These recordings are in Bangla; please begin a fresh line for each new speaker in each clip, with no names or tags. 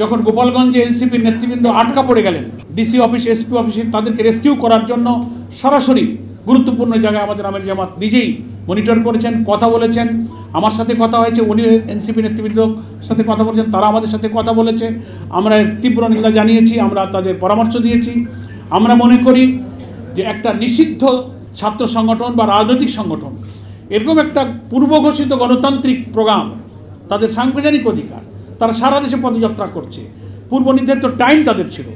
যখন গোপালগঞ্জে এনসিপির নেতৃবৃন্দ আটকা পড়ে গেলেন ডিসি অফিস এসপি অফিসে, তাদেরকে রেস্কিউ করার জন্য সরাসরি গুরুত্বপূর্ণ জায়গায় আমাদের আমির জামাত নিজেই মনিটর করেছেন, কথা বলেছেন। আমার সাথে কথা হয়েছে, উনি এনসিপি নেতৃবৃন্দর সাথে কথা বলেছেন, তারা আমাদের সাথে কথা বলেছে। আমরা এর তীব্র নিন্দা জানিয়েছি, আমরা তাদের পরামর্শ দিয়েছি। আমরা মনে করি যে একটা নিষিদ্ধ ছাত্র সংগঠন বা রাজনৈতিক সংগঠন এরকম একটা পূর্ব ঘোষিত গণতান্ত্রিক প্রোগ্রাম, তাদের সাংবিধানিক অধিকার, তারা সারা দেশে পদযাত্রা করছে, পূর্ব নির্ধারিত টাইম তাদের ছিল,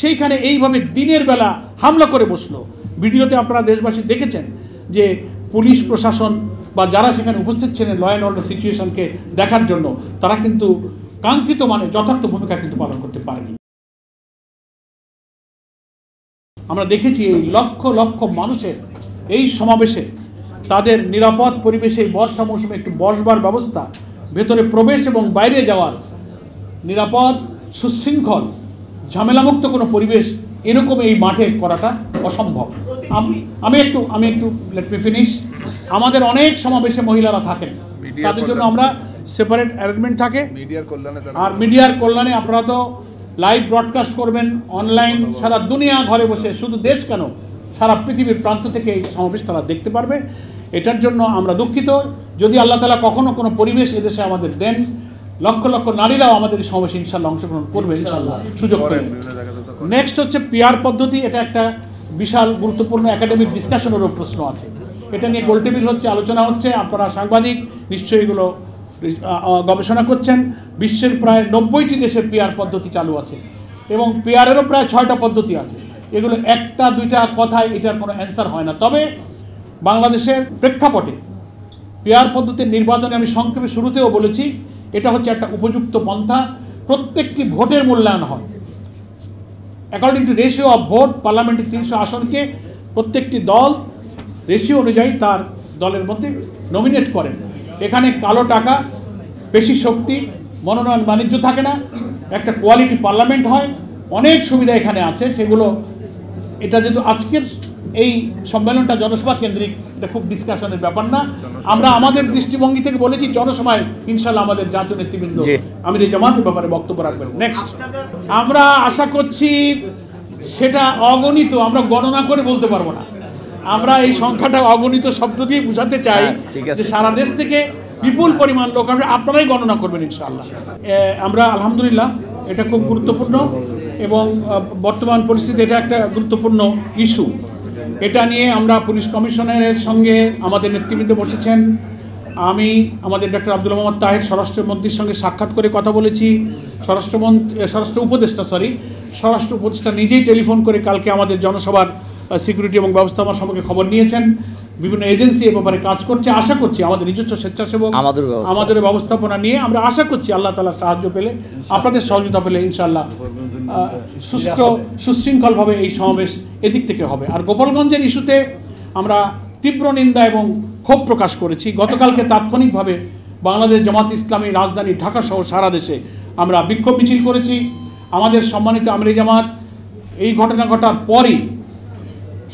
সেইখানে এইভাবে দিনের বেলা হামলা করে বসলো। ভিডিওতে আপনারা দেশবাসী দেখেছেন যে পুলিশ প্রশাসন বা যারা সেখানে উপস্থিত ছিলেন ল অ্যান্ড অর্ডার সিচুয়েশনকে দেখার জন্য, তারা কিন্তু কাঙ্ক্ষিত মানে যথার্থ ভূমিকা কিন্তু পালন করতে পারেনি। আমরা দেখেছি এই লক্ষ লক্ষ মানুষের এই সমাবেশে তাদের নিরাপদ পরিবেশে বর্ষা মৌসুমে একটু বসবার ব্যবস্থা, ভেতরে প্রবেশ এবং বাইরে যাওয়ার নিরাপদ সুশৃঙ্খল ঝামেলামুক্ত কোনো পরিবেশ এরকম এই মাঠে করাটা অসম্ভব। আমি একটু লেট মি ফিনিশ। আমাদের অনেক সমাবেশে মহিলারা থাকেন, তাদের জন্য আমরা সেপারেট অ্যারেঞ্জমেন্ট থাকে। আর মিডিয়ার কল্যাণে আপনারা তো লাইভ ব্রডকাস্ট করবেন অনলাইন, সারা দুনিয়া ঘরে বসে, শুধু দেশ কেন সারা পৃথিবীর প্রান্ত থেকে এই সমাবেশ তারা দেখতে পারবে। এটার জন্য আমরা দুঃখিত। যদি আল্লাহ তাআলা কখনো কোনো পরিবেশ এদেশে আমাদের দেন, লক্ষ লক্ষ নারীরাও আমাদের এই সমাবেশে ইনশাআল্লাহ অংশগ্রহণ করবে ইনশাআল্লাহ সুযোগ পেলে। নেক্সট হচ্ছে পিআর পদ্ধতি। এটা একটা বিশাল গুরুত্বপূর্ণ একাডেমিক ডিসকাশনেরও প্রশ্ন আছে, এটা নিয়ে গোলটেবিল হচ্ছে, আলোচনা হচ্ছে। আপনারা সাংবাদিক নিশ্চয়ই এগুলো গবেষণা করছেন। বিশ্বের প্রায় 90টি দেশে পিআর পদ্ধতি চালু আছে এবং পিআরেরও প্রায় 6টা পদ্ধতি আছে। এগুলো একটা দুইটা কথায় এটার কোনো অ্যান্সার হয় না। তবে বাংলাদেশের প্রেক্ষাপটে পিআর পদ্ধতির নির্বাচনে আমি সংক্ষেপে শুরুতেও বলেছি, এটা হচ্ছে একটা উপযুক্ত পন্থা। প্রত্যেকটি ভোটের মূল্যায়ন হয় according to ratio of vote. পার্লামেন্টের 300 আসনকে প্রত্যেকটি দল রেশিও অনুযায়ী তার দলের মধ্যে নমিনেট করেন। এখানে কালো টাকা, বেশি শক্তি, মনোনয়ন বাণিজ্য থাকে না, একটা কোয়ালিটি পার্লামেন্ট হয়, অনেক সুবিধা এখানে আছে। সেগুলো এটা যেহেতু আজকের এই সম্মেলনটা জনসভা কেন্দ্রিক, এটা খুব ডিসকাশনের ব্যাপার না। আমরা আমাদের দৃষ্টিভঙ্গি থেকে বলেছি জনসভায় ইনশাআল্লাহ আমাদের জাতীয় নেতৃবৃন্দ আমির জামাতের ব্যাপারে বক্তব্য রাখবেন। নেক্সট, আমরা আশা করছি সেটা অগণিত, আমরা গণনা করে বলতে পারবো না। আমরা এই সংখ্যাটা অগণিত শব্দ দিয়ে বোঝাতে চাই যে সারা দেশ থেকে বিপুল পরিমাণ লোক আসবে, আপনারাই গণনা করবেন ইনশাআল্লাহ। আমরা আলহামদুলিল্লাহ, এটা খুব গুরুত্বপূর্ণ এবং বর্তমান পরিস্থিতি এটা একটা গুরুত্বপূর্ণ ইস্যু। এটা নিয়ে আমরা পুলিশ কমিশনারের সঙ্গে আমাদের নেতৃবৃন্দ বসেছেন। আমি আমাদের ডক্টর আব্দুল মোহাম্মদ তাহের স্বরাষ্ট্রমন্ত্রীর সঙ্গে সাক্ষাৎ করে কথা বলেছি। স্বরাষ্ট্র উপদেষ্টা নিজেই টেলিফোন করে কালকে আমাদের জনসভার সিকিউরিটি এবং ব্যবস্থাপনা সম্পর্কে খবর নিয়েছেন। বিভিন্ন এজেন্সি এ ব্যাপারে কাজ করছে। আশা করছি আমাদের নিজস্ব স্বেচ্ছাসেবক আমাদের ব্যবস্থাপনা নিয়ে আমরা আশা করছি আল্লাহ তাআলার সাহায্য পেলে, আপনাদের সহযোগিতা পেলে ইনশাআল্লাহ সুশৃঙ্খলভাবে এই সমাবেশ এদিক থেকে হবে। আর গোপালগঞ্জের ইস্যুতে আমরা তীব্র নিন্দা এবং ক্ষোভ প্রকাশ করেছি। গতকালকে তাৎক্ষণিকভাবে বাংলাদেশ জামাত ইসলামী রাজধানী ঢাকা সহ সারা দেশে আমরা বিক্ষোভ মিছিল করেছি। আমাদের সম্মানিত আমির জামাত এই ঘটনা ঘটার পরই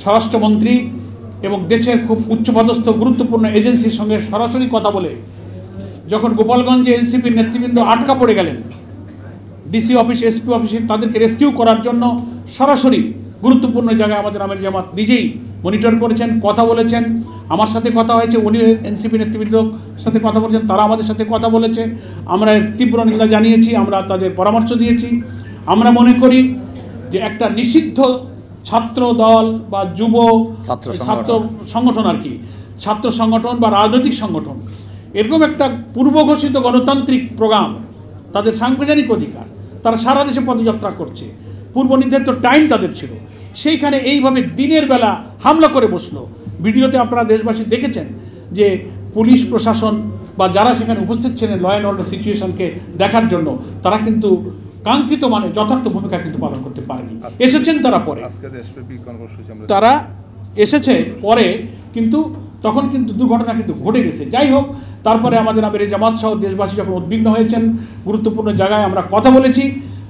স্বরাষ্ট্রমন্ত্রী এবং দেশের খুব উচ্চপদস্থ গুরুত্বপূর্ণ এজেন্সির সঙ্গে সরাসরি কথা বলে, যখন গোপালগঞ্জে এনসিপির নেতৃবৃন্দ আটকা পড়ে গেলেন ডিসি অফিস এসপি অফিসে, তাদেরকে রেস্কিউ করার জন্য সরাসরি গুরুত্বপূর্ণ জায়গায় আমাদের আমির জামাত নিজেই মনিটর করেছেন, কথা বলেছেন। আমার সাথে কথা হয়েছে, উনি এনসিপি নেতৃবৃন্দর সাথে কথা বলেছেন, তারা আমাদের সাথে কথা বলেছে। আমরা এর তীব্র নিন্দা জানিয়েছি, আমরা তাদের পরামর্শ দিয়েছি। আমরা মনে করি যে একটা নিষিদ্ধ ছাত্র দল বা যুব ছাত্র সংগঠন, আর কি ছাত্র সংগঠন বা রাজনৈতিক সংগঠন এরকম একটা পূর্ব ঘোষিত গণতান্ত্রিক প্রোগ্রাম, তাদের সাংবিধানিক অধিকার, তারা সারা দেশে পদযাত্রা করছে, পূর্ব নির্ধারিত টাইম তাদের ছিল, সেইখানে এইভাবে দিনের বেলা হামলা করে বসলো। ভিডিওতে আপনারা দেশবাসী দেখেছেন যে পুলিশ প্রশাসন বা যারা সেখানে উপস্থিত ছিলেন ল অ্যান্ড অর্ডার সিচুয়েশনকে দেখার জন্য, তারা কিন্তু কাঙ্ক্ষিত মানে যথার্থ ভূমিকা কিন্তু পালন করতে পারেনি। এসেছেন তারা পরে, তারা এসেছে পরে, কিন্তু তখন কিন্তু দুর্ঘটনা কিন্তু ঘটে গেছে। যাই হোক, তারপরে আমাদের আমির জামাত সহ দেশবাসী যখন উদ্বিগ্ন হয়েছেন, গুরুত্বপূর্ণ জায়গায় আমরা কথা বলেছি,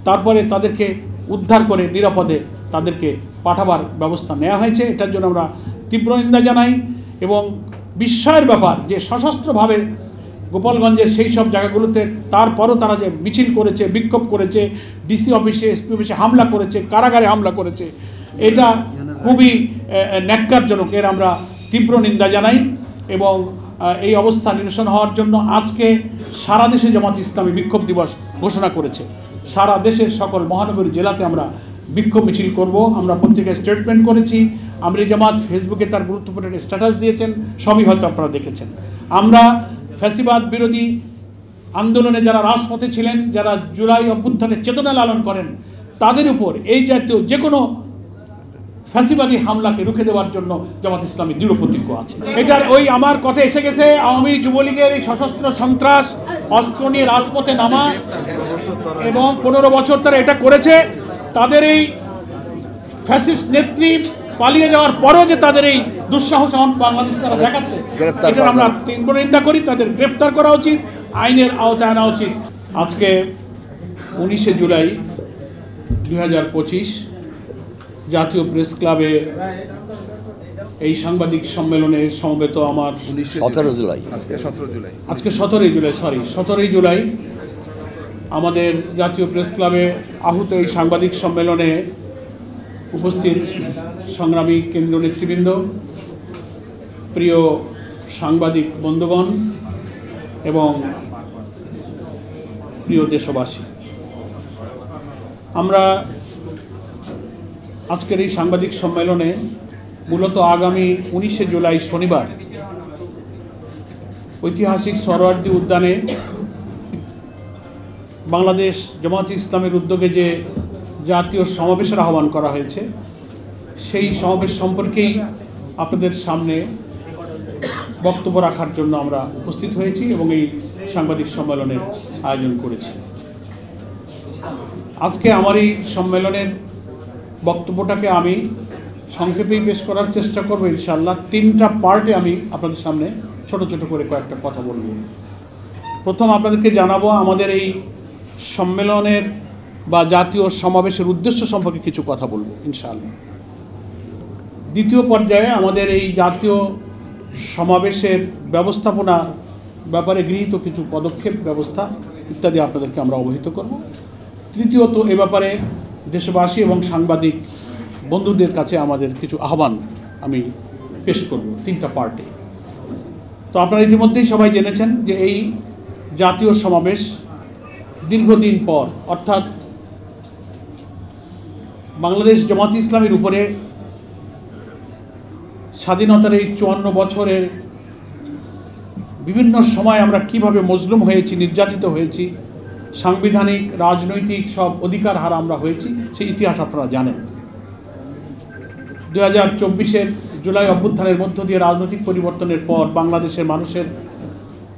তারপরে তাদেরকে উদ্ধার করে নিরাপদে তাদেরকে পাঠাবার ব্যবস্থা নেওয়া হয়েছে। এটার জন্য আমরা তীব্র নিন্দা জানাই এবং বিস্ময়ের ব্যাপার যে সশস্ত্রভাবে গোপালগঞ্জের সেই সব জায়গাগুলোতে তারপরও তারা যে মিছিল করেছে, বিক্ষোভ করেছে, ডিসি অফিসে, এসপি অফিসে হামলা করেছে, কারাগারে হামলা করেছে, এটা খুবই ন্যাক্কারজনক। এর আমরা তীব্র নিন্দা জানাই এবং এই অবস্থা নিরসন হওয়ার জন্য আজকে সারা দেশে জামাত ইসলামী বিক্ষোভ দিবস ঘোষণা করেছে। সারা দেশের সকল মহানগরী জেলাতে আমরা বিক্ষোভ মিছিল করব। আমরা পত্রিকায় স্টেটমেন্ট করেছি, আমরি জামাত ফেসবুকে তার গুরুত্বপূর্ণ স্ট্যাটাস দিয়েছেন, সবই হয়তো আপনারা দেখেছেন। আমরা ফ্যাসিবাদ বিরোধী আন্দোলনে যারা রাজপথে ছিলেন, যারা জুলাই অভ্যুত্থানের চেতনা লালন করেন, তাদের উপর এই জাতীয় যে কোনো ফ্যাসিবাদী হামলাকে রুখে দেওয়ার জন্য জামাত ইসলামী দৃঢ় প্রতিজ্ঞ আছে। এটার ওই আমার কথা এসে গেছে, আওয়ামী যুবলীগের এই সশস্ত্র সন্ত্রাস, অস্ত্র নিয়ে রাজপথে নামা এবং 15 বছর তারা এটা করেছে, তাদের এই ফ্যাসিস্ট নেত্রী পালিয়ে যাওয়ার পরও যে তাদের এই দুঃসাহস বাংলাদেশ তারা দেখাচ্ছে, এটা আমরা তীব্র নিন্দা করি। তাদের গ্রেফতার করা উচিত, আইনের আওতায় আনা উচিত। আজকে 19শে জুলাই 2025 জাতীয় প্রেস ক্লাবে এই সাংবাদিক সম্মেলনে সমবেত আমার
17 জুলাই
আজকে 17ই জুলাই আমাদের জাতীয় প্রেস ক্লাবে আহুত এই সাংবাদিক সম্মেলনে উপস্থিত সংগ্রামী কেন্দ্রীয় নেতৃবৃন্দ, প্রিয় সাংবাদিক বন্ধুগণ এবং প্রিয় দেশবাসী, আমরা আজকের এই সাংবাদিক সম্মেলনে মূলত আগামী 19শে জুলাই শনিবার ঐতিহাসিক সোহরাওয়ার্দী উদ্যানে বাংলাদেশ জামাত ইসলামের উদ্যোগে যে জাতীয় সমাবেশের আহ্বান করা হয়েছে, সেই সমাবেশ সম্পর্কেই আপনাদের সামনে বক্তব্য রাখার জন্য আমরা উপস্থিত হয়েছি এবং এই সাংবাদিক সম্মেলনের আয়োজন করেছি। আজকে আমার এই সম্মেলনের বক্তব্যটাকে আমি সংক্ষেপেই পেশ করার চেষ্টা করব ইনশাআল্লাহ। 3টা পার্টে আমি আপনাদের সামনে ছোট ছোট করে কয়েকটা কথা বলব। প্রথম আপনাদেরকে জানাবো আমাদের এই সম্মেলনের বা জাতীয় সমাবেশের উদ্দেশ্য সম্পর্কে কিছু কথা বলবো ইনশাআল্লাহ। দ্বিতীয় পর্যায়ে আমাদের এই জাতীয় সমাবেশের ব্যবস্থাপনার ব্যাপারে গৃহীত কিছু পদক্ষেপ, ব্যবস্থা ইত্যাদি আপনাদেরকে আমরা অবহিত করব। তৃতীয়ত এ ব্যাপারে দেশবাসী এবং সাংবাদিক বন্ধুদের কাছে আমাদের কিছু আহ্বান আমি পেশ করব 3টা পার্টে। তো আপনারা ইতিমধ্যেই সবাই জেনেছেন যে এই জাতীয় সমাবেশ দীর্ঘদিন পর, অর্থাৎ বাংলাদেশ জামাত ইসলামের উপরে স্বাধীনতার এই 54 বছরের বিভিন্ন সময় আমরা কিভাবে মজলুম হয়েছি, নির্যাতিত হয়েছি, সাংবিধানিক রাজনৈতিক সব অধিকার হারা আমরা হয়েছি, সেই ইতিহাস আপনারা জানেন। 2024-এর জুলাই অভ্যুত্থানের মধ্য দিয়ে রাজনৈতিক পরিবর্তনের পর বাংলাদেশের মানুষের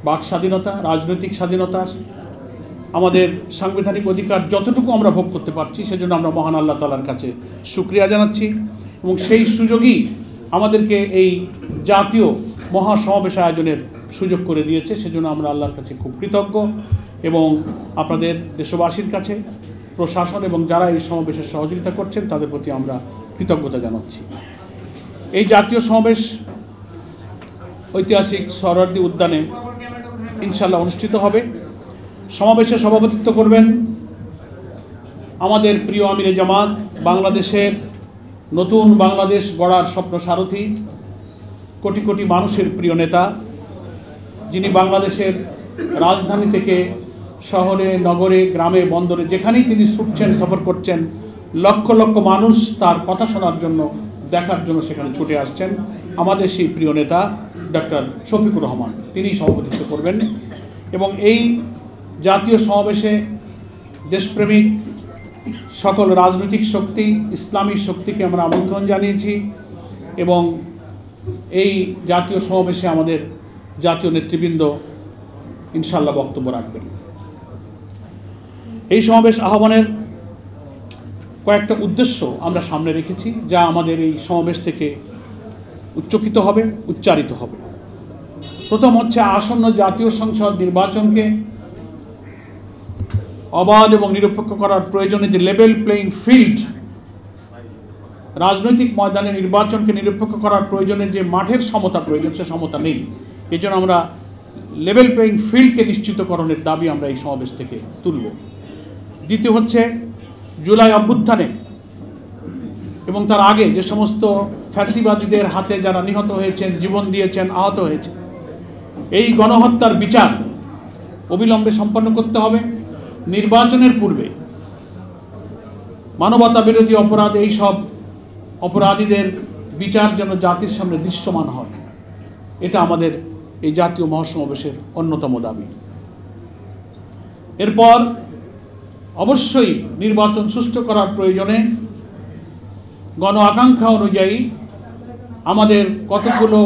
বাক স্বাধীনতা, রাজনৈতিক স্বাধীনতা, আমাদের সাংবিধানিক অধিকার যতটুকু আমরা ভোগ করতে পারছি, সেজন্য আমরা মহান আল্লাহ তাআলার কাছে শুকরিয়া জানাচ্ছি এবং সেই সুযোগই আমাদেরকে এই জাতীয় মহাসমাবেশ আয়োজনের সুযোগ করে দিয়েছে। সেজন্য আমরা আল্লাহর কাছে খুব কৃতজ্ঞ এবং আপনাদের দেশবাসীর কাছে, প্রশাসন এবং যারা এই সমাবেশে সহযোগিতা করছেন তাদের প্রতি আমরা কৃতজ্ঞতা জানাচ্ছি। এই জাতীয় সমাবেশ ঐতিহাসিক সোহরাওয়ার্দী উদ্যানে ইনশাআল্লাহ অনুষ্ঠিত হবে। সমাবেশে সভাপতিত্ব করবেন আমাদের প্রিয় আমিরে জামাত, বাংলাদেশের নতুন বাংলাদেশ গড়ার স্বপ্ন সারথী, কোটি কোটি মানুষের প্রিয় নেতা, যিনি বাংলাদেশের রাজধানী থেকে শহরে, নগরে, গ্রামে, বন্দরে যেখানেই তিনি ছুটছেন, সফর করছেন, লক্ষ লক্ষ মানুষ তার কথা শোনার জন্য, দেখার জন্য সেখানে ছুটে আসছেন। আমাদের সেই প্রিয় নেতা ডক্টর শফিকুর রহমান, তিনি সভাপতিত্ব করবেন এবং এই জাতীয় সমাবেশে দেশপ্রেমিক সকল রাজনৈতিক শক্তি, ইসলামী শক্তিকে আমরা আমন্ত্রণ জানিয়েছি এবং এই জাতীয় সমাবেশে আমাদের জাতীয় নেতৃবৃন্দ ইনশাআল্লাহ বক্তব্য রাখবেন। এই সমাবেশ আহ্বানের কয়েকটা উদ্দেশ্য আমরা সামনে রেখেছি, যা আমাদের এই সমাবেশ থেকে উচ্চকিত হবে, উচ্চারিত হবে। প্রথম হচ্ছে আসন্ন জাতীয় সংসদ নির্বাচনকে অবাধ এবং নিরপেক্ষ করার প্রয়োজনে যে লেভেল প্লেইং ফিল্ড, রাজনৈতিক ময়দানে নির্বাচনকে নিরপেক্ষ করার প্রয়োজনে যে মাঠের সমতা প্রয়োজন, সে সমতা নেই। এই জন্য আমরা লেভেল প্লেয়িং ফিল্ডকে নিশ্চিতকরণের দাবি আমরা এই সমাবেশ থেকে তুলব। দ্বিতীয় হচ্ছে জুলাই অভ্যুত্থানে এবং তার আগে যে সমস্ত ফ্যাসিবাদীদের হাতে যারা নিহত হয়েছেন, জীবন দিয়েছেন, আহত হয়েছেন, এই গণহত্যার বিচার অবিলম্বে সম্পন্ন করতে হবে। নির্বাচনের পূর্বে মানবতা বিরোধী অপরাধ, এই সব অপরাধীদের বিচার যেন জাতির সামনে দৃশ্যমান হয়, এটা আমাদের এই জাতীয় মহাসমাবেশের অন্যতম দাবি। এরপর অবশ্যই নির্বাচন সুষ্ঠু করার প্রয়োজনে গণ আকাঙ্ক্ষা অনুযায়ী আমাদের কতগুলো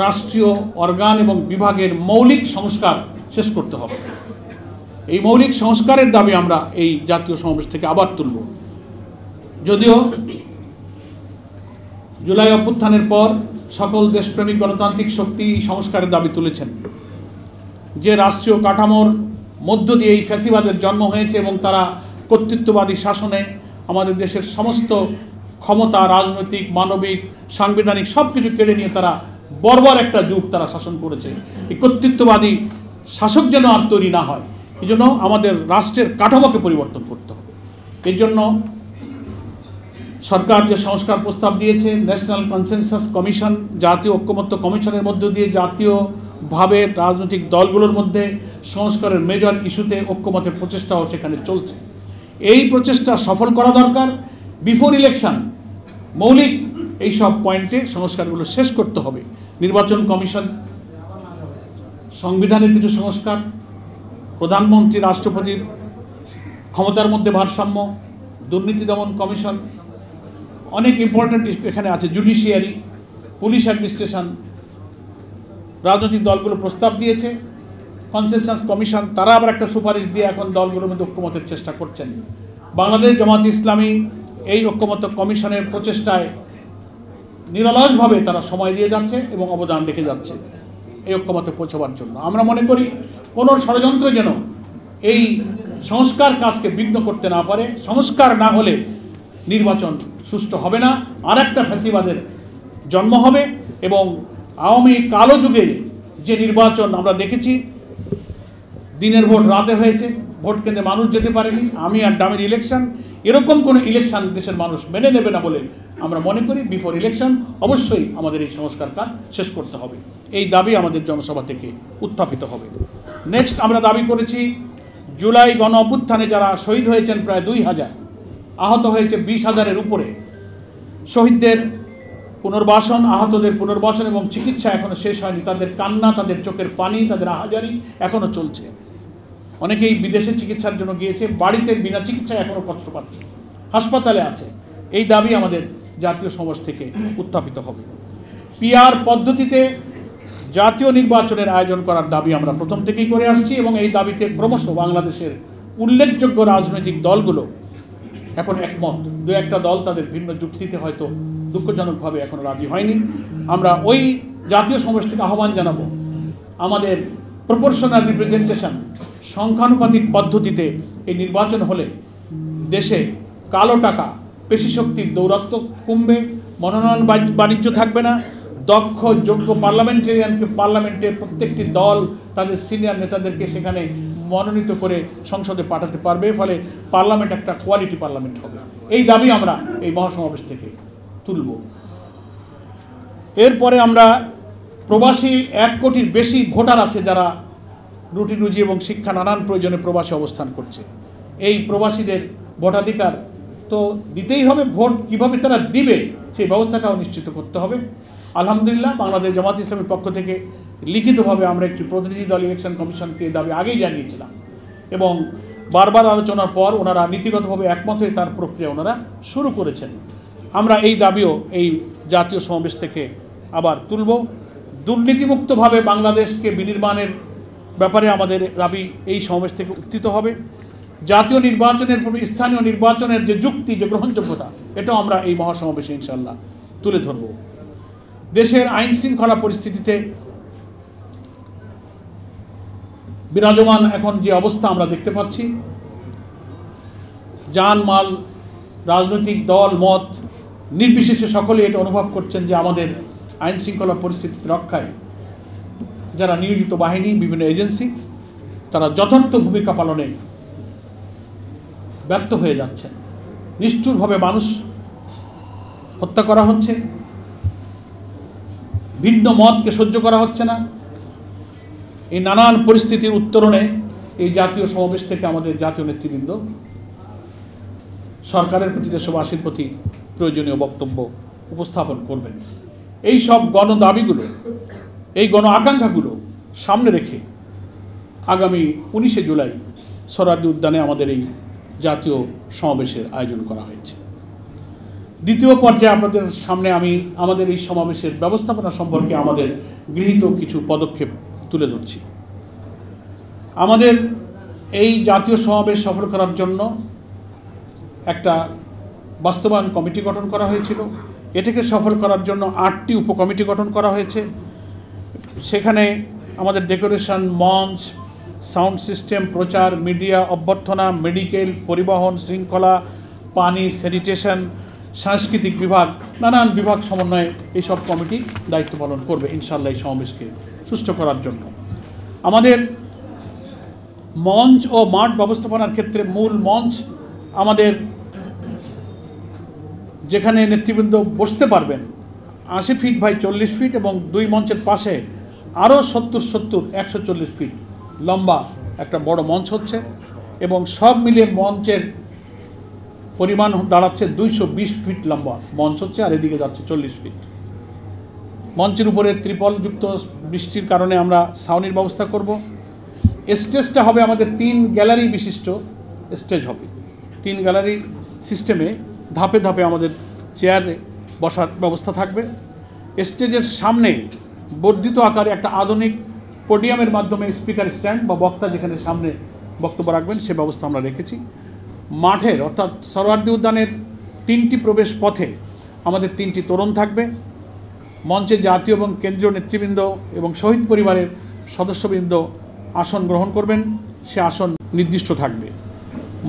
রাষ্ট্রীয় অর্গান এবং বিভাগের মৌলিক সংস্কার শেষ করতে হবে। এই মৌলিক সংস্কারের দাবি আমরা এই জাতীয় সমাবেশ থেকে আবার তুলব। যদিও জুলাই অভ্যুত্থানের পর সকল দেশপ্রেমিক গণতান্ত্রিক শক্তি সংস্কারের দাবি তুলেছেন। যে রাষ্ট্রীয় কাঠামোর মধ্য দিয়ে এই ফ্যাসিবাদের জন্ম হয়েছে এবং তারা কর্তৃত্ববাদী শাসনে আমাদের দেশের সমস্ত ক্ষমতা, রাজনৈতিক, মানবিক, সাংবিধানিক সব কিছু কেড়ে নিয়ে তারা বর্বর একটা যুগ তারা শাসন করেছে। এই কর্তৃত্ববাদী শাসক যেন আর তৈরি না হয়, এই জন্য আমাদের রাষ্ট্রের কাঠামোকে পরিবর্তন করতে হবে। এর জন্য সরকার যে সংস্কার প্রস্তাব দিয়েছে, ন্যাশনাল কনসেনসাস কমিশন, জাতীয় ঐক্যমত্য কমিশনের মধ্য দিয়ে জাতীয়ভাবে রাজনৈতিক দলগুলোর মধ্যে সংস্কারের মেজর ইস্যুতে ঐক্যমতের প্রচেষ্টাও সেখানে চলছে। এই প্রচেষ্টা সফল করা দরকার। বিফোর ইলেকশন মৌলিক এই সব পয়েন্টে সংস্কারগুলো শেষ করতে হবে। নির্বাচন কমিশন, সংবিধানের কিছু সংস্কার, প্রধানমন্ত্রী রাষ্ট্রপতির ক্ষমতার মধ্যে ভারসাম্য, দুর্নীতি দমন কমিশন, অনেক ইম্পর্ট্যান্ট এখানে আছে, জুডিশিয়ারি, পুলিশ অ্যাডমিনিস্ট্রেশন। রাজনৈতিক দলগুলো প্রস্তাব দিয়েছে, কনসেনসাস কমিশন তারা আবার একটা সুপারিশ দিয়ে এখন দলগুলোর মধ্যে ঐক্যমতের চেষ্টা করছেন। বাংলাদেশ জামাত ইসলামী এই ঐক্যমত্য কমিশনের প্রচেষ্টায় নিরলসভাবে তারা সময় দিয়ে যাচ্ছে এবং অবদান রেখে যাচ্ছে এই ঐক্যমতে পৌঁছাবার জন্য। আমরা মনে করি কোনো ষড়যন্ত্র যেন এই সংস্কার কাজকে বিঘ্ন করতে না পারে। সংস্কার না হলে নির্বাচন সুষ্ঠু হবে না, আর একটা ফ্যাসিবাদের জন্ম হবে। এবং আওয়ামী কালো যুগে যে নির্বাচন আমরা দেখেছি, দিনের ভোট রাতে হয়েছে, ভোট কেন্দ্রে মানুষ যেতে পারেনি, আমি আর ডামির ইলেকশন, এরকম কোনো ইলেকশন দেশের মানুষ মেনে নেবে না বলে আমরা মনে করি বিফোর ইলেকশন অবশ্যই আমাদের এই সংস্কার কাজ শেষ করতে হবে। এই দাবি আমাদের জনসভা থেকে উত্থাপিত হবে। নেক্সট আমরা দাবি করেছি, জুলাই গণ অভ্যুত্থানে যারা শহীদ হয়েছেন প্রায় 2000, আহত হয়েছে 20,000-এর উপরে, শহীদদের পুনর্বাসন, আহতদের পুনর্বাসন এবং চিকিৎসা এখনও শেষ হয়নি। তাদের কান্না, তাদের চোখের পানি, তাদের আহাজারি এখনও চলছে। অনেকেই বিদেশে চিকিৎসার জন্য গিয়েছে, বাড়িতে বিনা চিকিৎসায় এখনও কষ্ট পাচ্ছে, হাসপাতালে আছে। এই দাবি আমাদের জাতীয় সমাবেশ থেকে উত্থাপিত হবে। পিআর পদ্ধতিতে জাতীয় নির্বাচনের আয়োজন করার দাবি আমরা প্রথম থেকেই করে আসছি এবং এই দাবিতে ক্রমশ বাংলাদেশের উল্লেখযোগ্য রাজনৈতিক দলগুলো এখন একমত। দু একটা দল তাদের ভিন্ন যুক্তিতে হয়তো দুঃখজনকভাবে এখনো রাজি হয়নি। আমরা ওই জাতীয় সমাবেশ থেকে আহ্বান জানাবো, আমাদের প্রপোর্শনাল রিপ্রেজেন্টেশন, সংখ্যানুপাতিক পদ্ধতিতে এই নির্বাচন হলে দেশে কালো টাকা, পেশি শক্তির দৌরাত্ম্য কমবে, মনোনয়ন বাণিজ্য থাকবে না, দক্ষ যোগ্য পার্লামেন্টেরিয়ানকে পার্লামেন্টের প্রত্যেকটি দল তাদের সিনিয়র নেতাদেরকে সেখানে মনোনীত করে সংসদে পাঠাতে পারবে, ফলে পার্লামেন্ট একটা কোয়ালিটি পার্লামেন্ট হবে। এই দাবি আমরা এই মহাসমাবেশ থেকে তুলব। এরপরে আমরা প্রবাসী 1 কোটির বেশি ভোটার আছে যারা রুটি রুজি এবং শিক্ষা নানান প্রয়োজনে প্রবাসে অবস্থান করছে। এই প্রবাসীদের ভোটাধিকার তো দিতেই হবে, ভোট কিভাবে তারা দিবে সেই ব্যবস্থাটাও নিশ্চিত করতে হবে। আলহামদুলিল্লাহ বাংলাদেশ জামাত ইসলামের পক্ষ থেকে লিখিতভাবে আমরা একটি প্রতিনিধি দল ইলেকশন কমিশনকে দাবি আগেই জানিয়েছিলাম এবং বারবার আলোচনার পর ওনারা নীতিগতভাবে একমত হয়ে তার প্রক্রিয়া ওনারা শুরু করেছেন। আমরা এই দাবিও এই জাতীয় সমাবেশ থেকে আবার তুলব। দুর্নীতিমুক্তভাবে বাংলাদেশকে বিনির্মাণের ব্যাপারে আমাদের দাবি এই সমাবেশ থেকে উত্থিত হবে। জাতীয় নির্বাচনের পূর্বে স্থানীয় নির্বাচনের যে যুক্তি, যে গ্রহণযোগ্যতা, এটাও আমরা এই মহাসমাবেশে ইনশাআল্লাহ তুলে ধরব। দেশের আইন শৃঙ্খলা পরিস্থিতিতে বিরাজমান এখন যে অবস্থা আমরা দেখতে পাচ্ছি, জানমাল, রাজনৈতিক দল মত নির্বিশেষে সকলে এটা অনুভব করছেন যে আমাদের আইন শৃঙ্খলা পরিস্থিতি রক্ষায় যারা নিয়োজিত বাহিনী, বিভিন্ন এজেন্সি, তারা যথার্থ ভূমিকা পালনে ব্যর্থ হয়ে যাচ্ছে। নিষ্ঠুরভাবে মানুষ হত্যা করা হচ্ছে, ভিন্ন মতকে সহ্য করা হচ্ছে না। এই নানান পরিস্থিতির উত্তরণে এই জাতীয় সমাবেশ থেকে আমাদের জাতীয় নেতৃবৃন্দ সরকারের প্রতি, দেশবাসীর প্রতি প্রয়োজনীয় বক্তব্য উপস্থাপন করবেন। এই সব গণ দাবিগুলো, এই গণ আকাঙ্ক্ষাগুলো সামনে রেখে আগামী 19শে জুলাই সোহরাওয়ার্দী উদ্যানে আমাদের এই জাতীয় সমাবেশের আয়োজন করা হয়েছে। দ্বিতীয় পর্যায়ে আপনাদের সামনে আমি আমাদের এই সমাবেশের ব্যবস্থাপনা সম্পর্কে আমাদের গৃহীত কিছু পদক্ষেপ তুলে ধরছি। আমাদের এই জাতীয় সমাবেশ সফল করার জন্য একটা বাস্তবায়ন কমিটি গঠন করা হয়েছিল। এটাকে সফল করার জন্য 8টি উপকমিটি গঠন করা হয়েছে। সেখানে আমাদের ডেকোরেশন, মঞ্চ, সাউন্ড সিস্টেম, প্রচার, মিডিয়া, অভ্যর্থনা, মেডিকেল, পরিবহন, শৃঙ্খলা, পানি, স্যানিটেশন, সাংস্কৃতিক বিভাগ, নানান বিভাগ সমন্বয়ে এইসব কমিটি দায়িত্ব পালন করবে ইনশাআল্লাহ এই সমাবেশকে সুষ্ঠু করার জন্য। আমাদের মঞ্চ ও মাঠ ব্যবস্থাপনার ক্ষেত্রে মূল মঞ্চ আমাদের যেখানে নেতৃবৃন্দ বসতে পারবেন 80 ফিট বাই 40 ফিট এবং 2 মঞ্চের পাশে আরও 140 ফিট লম্বা একটা বড় মঞ্চ হচ্ছে এবং সব মিলিয়ে মঞ্চের পরিমাণ দাঁড়াচ্ছে 220 ফিট লম্বা মঞ্চ হচ্ছে, আর এদিকে যাচ্ছে 40 ফিট। মঞ্চের উপরে ত্রিপলযুক্ত, বৃষ্টির কারণে আমরা ছাউনির ব্যবস্থা করব। স্টেজটা হবে আমাদের 3 গ্যালারি বিশিষ্ট স্টেজ হবে। 3 গ্যালারি সিস্টেমে ধাপে ধাপে আমাদের চেয়ারে বসার ব্যবস্থা থাকবে। স্টেজের সামনে বর্ধিত আকারে একটা আধুনিক পোডিয়ামের মাধ্যমে স্পিকার স্ট্যান্ড বা বক্তা যেখানে সামনে বক্তব্য রাখবেন সে ব্যবস্থা আমরা রেখেছি। মাঠের অর্থাৎ সোহরাওয়ার্দী উদ্যানের 3টি প্রবেশ পথে আমাদের 3টি তোরণ থাকবে। মঞ্চে জাতীয় এবং কেন্দ্রীয় নেতৃবৃন্দ এবং শহীদ পরিবারের সদস্যবৃন্দ আসন গ্রহণ করবেন, সে আসন নির্দিষ্ট থাকবে।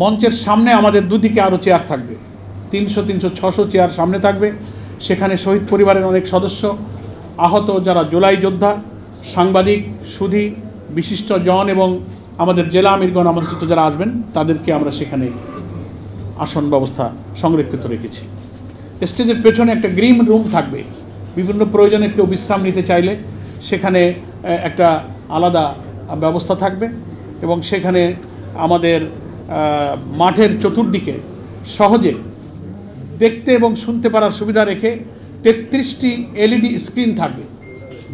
মঞ্চের সামনে আমাদের দুদিকে আরও চেয়ার থাকবে, 300, 600 চেয়ার সামনে থাকবে। সেখানে শহীদ পরিবারের অনেক সদস্য, আহত যারা জুলাই যোদ্ধা, সাংবাদিক, সুধী, বিশিষ্ট জন এবং আমাদের জেলা আমিরগণ আমন্ত্রিত যারা আসবেন তাদেরকে আমরা সেখানে আসন ব্যবস্থা সংরক্ষিত রেখেছি। স্টেজের পেছনে একটা গ্রিন রুম থাকবে, বিভিন্ন প্রয়োজনে কেউ বিশ্রাম নিতে চাইলে সেখানে একটা আলাদা ব্যবস্থা থাকবে এবং সেখানে আমাদের মাঠের চতুর্দিকে সহজে দেখতে এবং শুনতে পারার সুবিধা রেখে 33টি LED স্ক্রিন থাকবে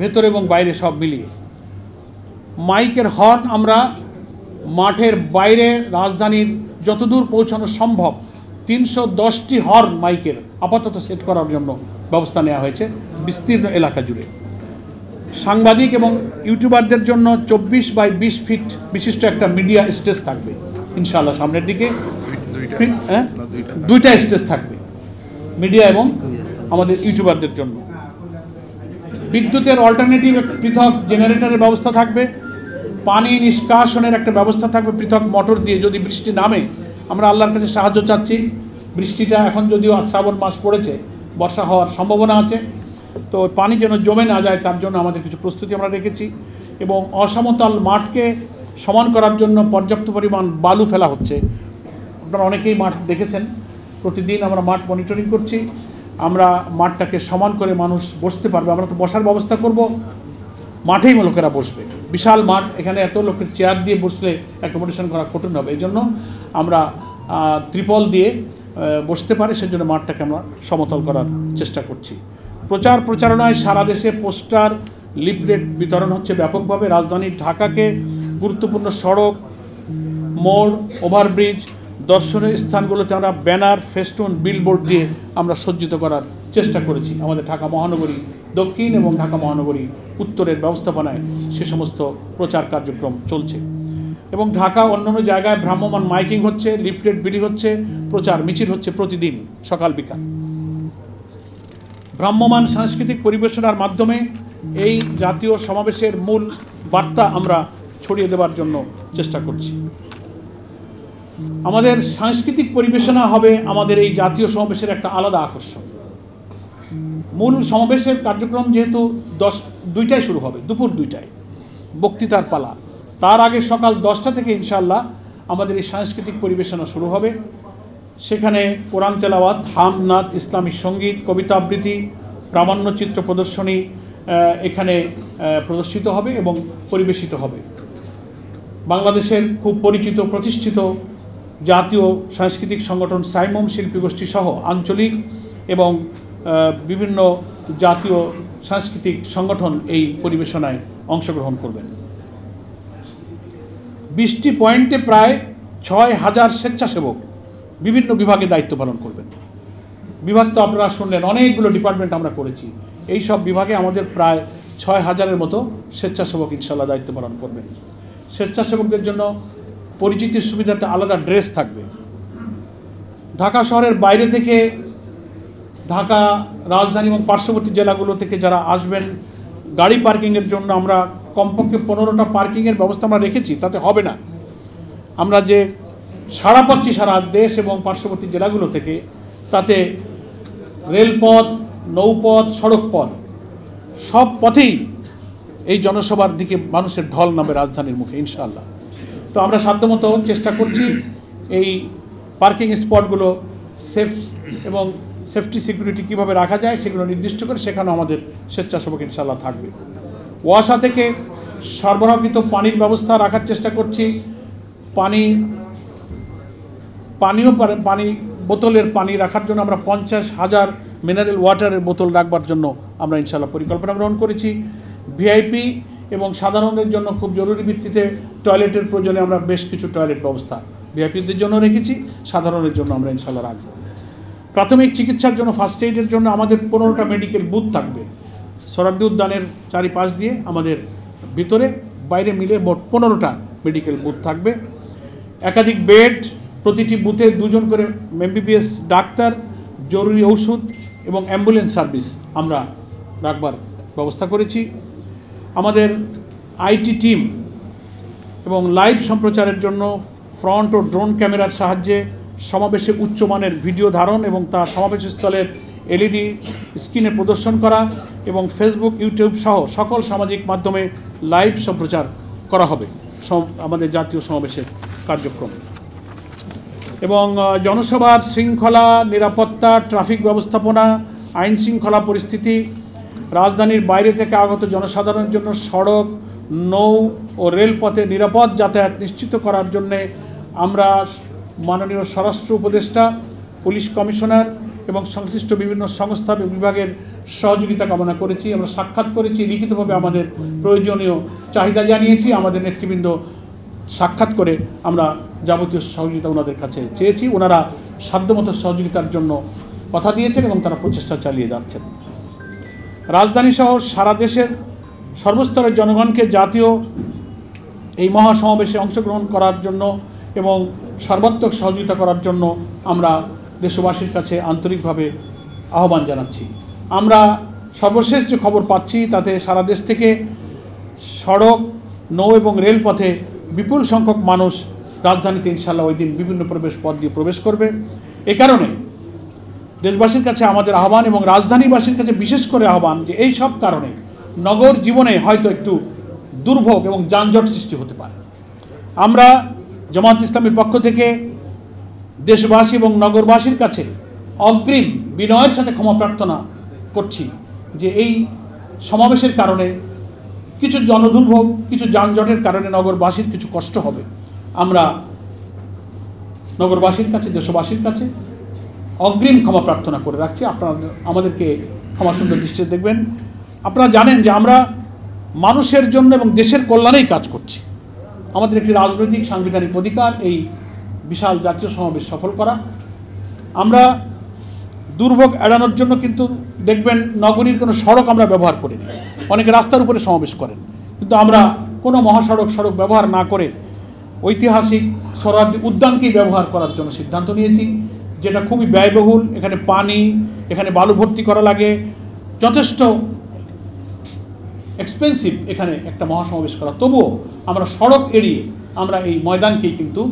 ভেতরে এবং বাইরে সব মিলিয়ে। মাইকের হর্ন আমরা মাঠের বাইরে রাজধানীর যতদূর পৌঁছানো সম্ভব 310টি হর্ন মাইকের আপাতত সেট করার জন্য ব্যবস্থা নেওয়া হয়েছে বিস্তীর্ণ এলাকা জুড়ে। সাংবাদিক এবং ইউটিউবারদের জন্য 24 বাই 20 ফিট বিশিষ্ট একটা মিডিয়া স্টেজ থাকবে ইনশাআল্লাহ সামনের দিকে। 2টা স্টেজ থাকবে মিডিয়া এবং আমাদের ইউটিউবারদের জন্য। বিদ্যুতের অল্টারনেটিভ পৃথক জেনারেটরের ব্যবস্থা থাকবে। পানি নিষ্কাশনের একটা ব্যবস্থা থাকবে পৃথক মোটর দিয়ে। যদি বৃষ্টি নামে আমরা আল্লাহর কাছে সাহায্য চাচ্ছি। বৃষ্টিটা এখন যদিও শ্রাবণ মাস পড়েছে, বর্ষা হওয়ার সম্ভাবনা আছে, তো পানি যেন জমে না যায় তার জন্য আমাদের কিছু প্রস্তুতি আমরা রেখেছি। এবং অসমতল মাঠকে সমান করার জন্য পর্যাপ্ত পরিমাণ বালু ফেলা হচ্ছে। আপনারা অনেকেই মাঠ দেখেছেন, প্রতিদিন আমরা মাঠ মনিটরিং করছি। আমরা মাঠটাকে সমান করে মানুষ বসতে পারবে। আমরা তো বসার ব্যবস্থা করব, মাঠেই লোকেরা বসবে। বিশাল মাঠ, এখানে এত লোকের চেয়ার দিয়ে বসলে অ্যাকোমোডেশন করা কঠিন হবে। এই জন্য আমরা ত্রিপল দিয়ে বসতে পারে, সেজন্য মাঠটাকে আমরা সমতল করার চেষ্টা করছি। প্রচার প্রচারণায় সারা দেশে পোস্টার, লিফলেট বিতরণ হচ্ছে ব্যাপকভাবে। রাজধানী ঢাকাকে গুরুত্বপূর্ণ সড়ক, মোড়, ওভারব্রিজ, দর্শনীয় স্থানগুলোতে আমরা ব্যানার, ফেস্টুন, বিলবোর্ড দিয়ে আমরা সজ্জিত করার চেষ্টা করেছি। আমাদের ঢাকা মহানগরী দক্ষিণ এবং ঢাকা মহানগরী উত্তরের ব্যবস্থাপনায় সে সমস্ত প্রচার কার্যক্রম চলছে। এবং ঢাকা অন্যান্য জায়গায় ভ্রাম্যমাণ মাইকিং হচ্ছে, লিফলেট বিলি হচ্ছে, প্রচার মিছিল হচ্ছে প্রতিদিন সকাল বিকাল। ভ্রাম্যমাণ সাংস্কৃতিক পরিবেশনার মাধ্যমে এই জাতীয় সমাবেশের মূল বার্তা আমরা ছড়িয়ে দেওয়ার জন্য চেষ্টা করছি। আমাদের সাংস্কৃতিক পরিবেশনা হবে আমাদের এই জাতীয় সমাবেশের একটা আলাদা আকর্ষণ। মূল সমাবেশের কার্যক্রম যেহেতু 2টায় শুরু হবে, দুপুর 2টায়, বক্তৃতার পালা। তার আগে সকাল 10টা থেকে ইনশাআল্লাহ আমাদের এই সাংস্কৃতিক পরিবেশনা শুরু হবে। সেখানে কোরআন তেলাওয়াত, হামনাত, ইসলামী সঙ্গীত, কবিতা আবৃত্তি, প্রামাণ্যচিত্র প্রদর্শনী এখানে প্রদর্শিত হবে এবং পরিবেশিত হবে। বাংলাদেশের খুব পরিচিত প্রতিষ্ঠিত জাতীয় সাংস্কৃতিক সংগঠন সাইমম শিল্পী গোষ্ঠী সহ আঞ্চলিক এবং বিভিন্ন জাতীয় সাংস্কৃতিক সংগঠন এই পরিবেশনায় অংশগ্রহণ করবেন। 20টি পয়েন্টে প্রায় 6000 স্বেচ্ছাসেবক বিভিন্ন বিভাগে দায়িত্ব পালন করবেন। বিভাগ তো আপনারা শুনলেন, অনেকগুলো ডিপার্টমেন্ট আমরা করেছি। এই সব বিভাগে আমাদের প্রায় 6000-এর মতো স্বেচ্ছাসেবক ইনশাআল্লাহ দায়িত্ব পালন করবেন। স্বেচ্ছাসেবকদের জন্য পরিচিতির সুবিধাতে আলাদা ড্রেস থাকবে। ঢাকা শহরের বাইরে থেকে, ঢাকা রাজধানী এবং পার্শ্ববর্তী জেলাগুলো থেকে যারা আসবেন, গাড়ি পার্কিংয়ের জন্য আমরা কমপক্ষে 15টা পার্কিংয়ের ব্যবস্থা আমরা রেখেছি। তাতে হবে না, আমরা যে সারা পাচ্ছি সারা দেশ এবং পার্শ্ববর্তী জেলাগুলো থেকে, তাতে রেলপথ, নৌপথ, সড়ক পথ, সব পথেই এই জনসভার দিকে মানুষের ঢল নামে রাজধানীর মুখে ইনশাআল্লাহ। তো আমরা সাধ্যমতো চেষ্টা করছি এই পার্কিং স্পটগুলো সেফ এবং সেফটি সিকিউরিটি কীভাবে রাখা যায় সেগুলো নির্দিষ্ট করে সেখানেও আমাদের স্বেচ্ছাসেবক ইনশাআল্লাহ থাকবে। ওয়াসা থেকে সরবরাহকৃত পানির ব্যবস্থা রাখার চেষ্টা করছি। পানি বোতলের পানি রাখার জন্য আমরা 50,000 মিনারেল ওয়াটারের বোতল রাখবার জন্য আমরা ইনশাআল্লাহ পরিকল্পনা গ্রহণ করেছি। ভিআইপি এবং সাধারণের জন্য খুব জরুরি ভিত্তিতে টয়লেটের প্রয়োজনে আমরা বেশ কিছু টয়লেট ব্যবস্থা ভিআইপিদের জন্য রেখেছি, সাধারণের জন্য আমরা ইনশাআল্লাহ রাখব। প্রাথমিক চিকিৎসার জন্য, ফার্স্ট এইডের জন্য আমাদের 15টা মেডিকেল বুথ থাকবে। সোহরাওয়ার্দী উদ্যানের চারিপাশ দিয়ে আমাদের ভিতরে বাইরে মিলে মোট 15টা মেডিকেল বুথ থাকবে। একাধিক বেড, প্রতিটি বুথে 2 জন করে এমবিবিএস ডাক্তার, জরুরি ঔষধ এবং অ্যাম্বুলেন্স সার্ভিস আমরা রাখবার ব্যবস্থা করেছি। আমাদের আইটি টিম এবং লাইভ সম্প্রচারের জন্য ফ্রন্ট ও ড্রোন ক্যামেরার সাহায্যে সমাবেশে উচ্চমানের ভিডিও ধারণ এবং তা সমাবেশস্থলের এলইডি স্ক্রিনে প্রদর্শন করা এবং ফেসবুক, ইউটিউব সহ সকল সামাজিক মাধ্যমে লাইভ সম্প্রচার করা হবে আমাদের জাতীয় সমাবেশের কার্যক্রম। এবং জনসভার শৃঙ্খলা, নিরাপত্তা, ট্রাফিক ব্যবস্থাপনা, আইন শৃঙ্খলা পরিস্থিতি, রাজধানীর বাইরে থেকে আগত জনসাধারণের জন্য সড়ক, নৌ ও রেলপথে নিরাপদ যাতায়াত নিশ্চিত করার জন্যে আমরা মাননীয় স্বরাষ্ট্র উপদেষ্টা, পুলিশ কমিশনার এবং সংশ্লিষ্ট বিভিন্ন সংস্থা বিভাগের সহযোগিতা কামনা করেছি। আমরা সাক্ষাৎ করেছি, লিখিতভাবে আমাদের প্রয়োজনীয় চাহিদা জানিয়েছি। আমাদের নেতৃবৃন্দ সাক্ষাৎ করে আমরা যাবতীয় সহযোগিতা ওনাদের কাছে চেয়েছি। ওনারা সাধ্যমতো সহযোগিতার জন্য কথা দিয়েছেন এবং তারা প্রচেষ্টা চালিয়ে যাচ্ছেন। রাজধানী সহ সারা দেশের সর্বস্তরের জনগণকে জাতীয় এই মহাসমাবেশে অংশগ্রহণ করার জন্য এবং সর্বাত্মক সহযোগিতা করার জন্য আমরা দেশবাসীর কাছে আন্তরিকভাবে আহ্বান জানাচ্ছি। আমরা সর্বশেষ যে খবর পাচ্ছি তাতে সারা দেশ থেকে সড়ক, নৌ এবং রেলপথে বিপুল সংখ্যক মানুষ রাজধানীতে ইনশাআল্লাহ ওই দিন বিভিন্ন প্রবেশ পথ দিয়ে প্রবেশ করবে। এ কারণে দেশবাসীর কাছে আমাদের আহ্বান এবং রাজধানীবাসীর কাছে বিশেষ করে আহ্বান যে এই সব কারণে নগর জীবনে হয়তো একটু দুর্ভোগ এবং যানজট সৃষ্টি হতে পারে। আমরা জামাত ইসলামীর পক্ষ থেকে দেশবাসী এবং নগরবাসীর কাছে অগ্রিম বিনয়ের সাথে ক্ষমা প্রার্থনা করছি যে এই সমাবেশের কারণে কিছু জনদুর্ভোগ, কিছু যানজটের কারণে নগরবাসীর কিছু কষ্ট হবে। আমরা নগরবাসীর কাছে, দেশবাসীর কাছে অগ্রিম ক্ষমা প্রার্থনা করে রাখছি। আপনারা আমাদেরকে ক্ষমা সুন্দর দৃষ্টিতে দেখবেন। আপনারা জানেন যে আমরা মানুষের জন্য এবং দেশের কল্যাণেই কাজ করছি। আমাদের একটি রাজনৈতিক সাংবিধানিক অধিকার এই বিশাল জাতীয় সমাবেশ সফল করা। আমরা দুর্ভোগ এড়ানোর জন্য কিন্তু দেখবেন নগরীর কোনো সড়ক আমরা ব্যবহার করিনি। অনেকে রাস্তার উপরে সমাবেশ করেন, কিন্তু আমরা কোনো সড়ক ব্যবহার না করে ঐতিহাসিক সোহরাওয়ার্দী উদ্যানকেই ব্যবহার করার জন্য সিদ্ধান্ত নিয়েছি, যেটা খুবই ব্যয়বহুল। এখানে পানি, এখানে বালু ভর্তি করা লাগে, যথেষ্ট এক্সপেন্সিভ এখানে একটা মহাসমাবেশ করা। তবুও আমরা সড়ক এড়িয়ে আমরা এই ময়দানকেই কিন্তু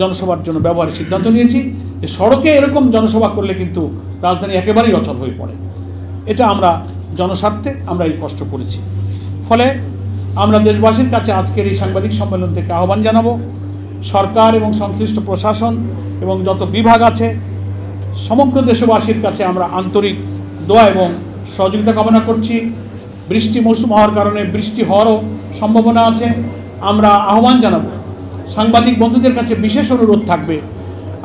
জনসভার জন্য ব্যবহারের সিদ্ধান্ত নিয়েছি। যে সড়কে এরকম জনসভা করলে কিন্তু রাজধানী একেবারেই অচল হয়ে পড়ে। এটা আমরা জনস্বার্থে আমরা এই কষ্ট করেছি। ফলে আমরা দেশবাসীর কাছে আজকের এই সাংবাদিক সম্মেলন থেকে আহ্বান জানাবো, সরকার এবং সংশ্লিষ্ট প্রশাসন এবং যত বিভাগ আছে সমগ্র দেশবাসীর কাছে আমরা আন্তরিক দোয়া এবং সহযোগিতা কামনা করছি। বৃষ্টি মৌসুম হওয়ার কারণে বৃষ্টি হওয়ারও সম্ভাবনা আছে। আমরা আহ্বান জানাবো, সাংবাদিক বন্ধুদের কাছে বিশেষ অনুরোধ থাকবে,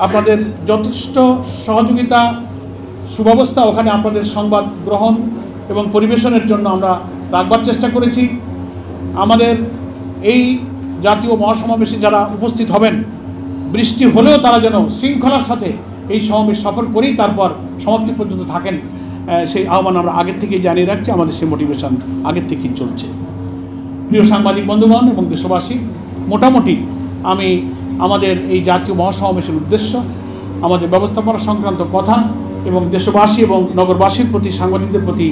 আপনাদের যথেষ্ট সহযোগিতা সুব্যবস্থা ওখানে আপনাদের সংবাদ গ্রহণ এবং পরিবেশনের জন্য আমরা রাখবার চেষ্টা করেছি। আমাদের এই জাতীয় মহাসমাবেশে যারা উপস্থিত হবেন, বৃষ্টি হলেও তারা যেন শৃঙ্খলার সাথে এই সমাবেশ সফল করেই তারপর সমাপ্তি পর্যন্ত থাকেন, সেই আহ্বান আমরা আগের থেকেই জানিয়ে রাখছি। আমাদের সেই মোটিভেশন আগের থেকেই চলছে। প্রিয় সাংবাদিক বন্ধুগণ এবং দেশবাসী, মোটামুটি আমি আমাদের এই জাতীয় মহাসমাবেশের উদ্দেশ্য, আমাদের ব্যবস্থাপনা সংক্রান্ত কথা এবং দেশবাসী এবং নগরবাসীর প্রতি সাংবাদিকদের প্রতি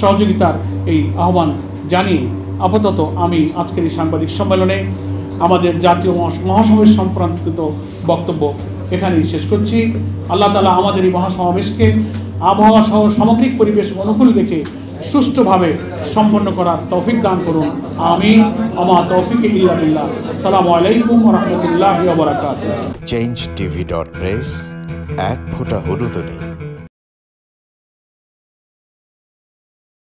সহযোগিতার এই আহ্বান জানিয়ে আপাতত আমি আজকের এই সাংবাদিক সম্মেলনে আমাদের জাতীয় মহাসমাবেশ সম্পর্কিত বক্তব্য এখানেই শেষ করছি। আল্লাহ তাআলা আমাদের এই মহাসমাবেশকে আবহাওয়া সহ সামগ্রিক পরিবেশ অনুকূল রেখে সুষ্ঠুভাবে সম্পন্ন করার তৌফিক দান করুন। আমিন। আমা তৌফিক ইল্লা বিল্লাহ। আসসালামু আলাইকুম ওয়া রাহমাতুল্লাহি ওয়া বারাকাতুহু।
changetv.press, এক ফোঁটা হলুদ নেই।